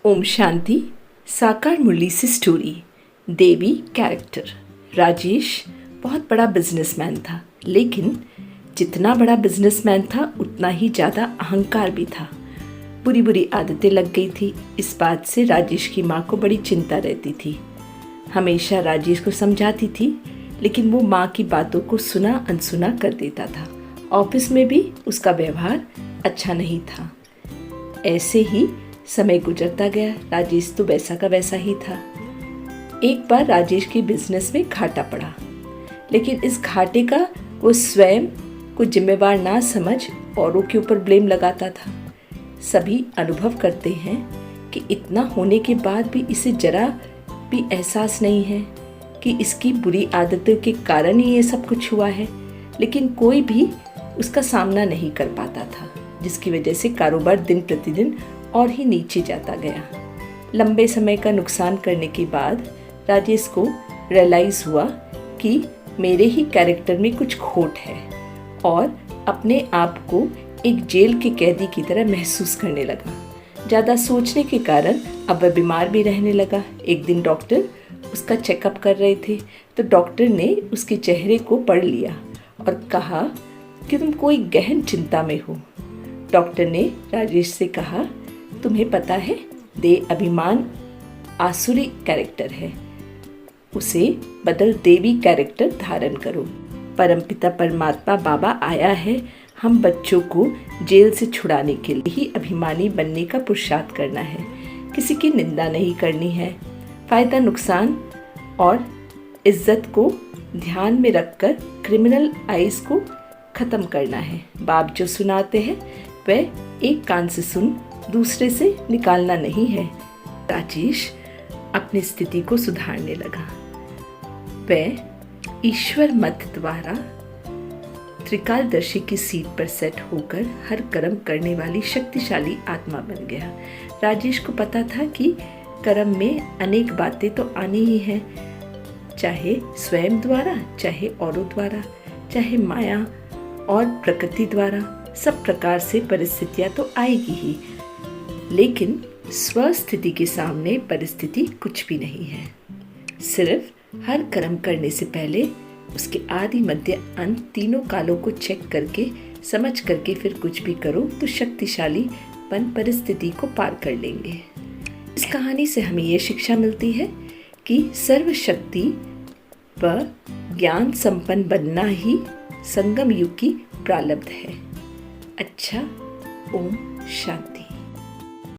ओम शांति। साकार मुरली से स्टोरी। देवी कैरेक्टर। राजेश बहुत बड़ा बिजनेसमैन था, लेकिन जितना बड़ा बिजनेसमैन था उतना ही ज़्यादा अहंकार भी था। बुरी बुरी आदतें लग गई थी। इस बात से राजेश की माँ को बड़ी चिंता रहती थी। हमेशा राजेश को समझाती थी, लेकिन वो माँ की बातों को सुना अनसुना कर देता था। ऑफिस में भी उसका व्यवहार अच्छा नहीं था। ऐसे ही समय गुजरता गया। राजेश तो वैसा का वैसा ही था। एक बार राजेश के बिजनेस में घाटा पड़ा, लेकिन इस घाटे का वो स्वयं को जिम्मेवार ना समझ औरों के ऊपर ब्लेम लगाता था। सभी अनुभव करते हैं कि इतना होने के बाद भी इसे जरा भी एहसास नहीं है कि इसकी बुरी आदतों के कारण ही ये सब कुछ हुआ है, लेकिन कोई भी उसका सामना नहीं कर पाता था, जिसकी वजह से कारोबार दिन प्रतिदिन और ही नीचे जाता गया। लंबे समय का नुकसान करने के बाद राजेश को रियलाइज़ हुआ कि मेरे ही कैरेक्टर में कुछ खोट है और अपने आप को एक जेल के कैदी की तरह महसूस करने लगा। ज़्यादा सोचने के कारण अब वह बीमार भी रहने लगा। एक दिन डॉक्टर उसका चेकअप कर रहे थे, तो डॉक्टर ने उसके चेहरे को पढ़ लिया और कहा कि तुम कोई गहन चिंता में हो। डॉक्टर ने राजेश से कहा, तुम्हें पता है, दे अभिमान आसुरी कैरेक्टर है, उसे बदल देवी कैरेक्टर धारण करो। परमपिता परमात्मा बाबा आया है हम बच्चों को जेल से छुड़ाने के लिए ही अभिमानी बनने का पुरुषार्थ करना है। किसी की निंदा नहीं करनी है। फायदा नुकसान और इज्जत को ध्यान में रखकर क्रिमिनल आइज को ख़त्म करना है। बाप जो सुनाते हैं वह एक कान से सुन दूसरे से निकालना नहीं है। राजेश अपनी स्थिति को सुधारने लगा। वह ईश्वर मत द्वारा त्रिकालदर्शी की सीट पर सेट होकर हर कर्म करने वाली शक्तिशाली आत्मा बन गया। राजेश को पता था कि कर्म में अनेक बातें तो आनी ही हैं, चाहे स्वयं द्वारा, चाहे औरों द्वारा, चाहे माया और प्रकृति द्वारा। सब प्रकार से परिस्थितियां तो आएगी ही, लेकिन स्वस्थिति के सामने परिस्थिति कुछ भी नहीं है। सिर्फ हर कर्म करने से पहले उसके आदि मध्य अंत तीनों कालों को चेक करके समझ करके फिर कुछ भी करो तो शक्तिशालीपन परिस्थिति को पार कर लेंगे। इस कहानी से हमें ये शिक्षा मिलती है कि सर्वशक्ति व ज्ञान संपन्न बनना ही संगम युग की प्रारब्ध है। अच्छा, ओम शांति।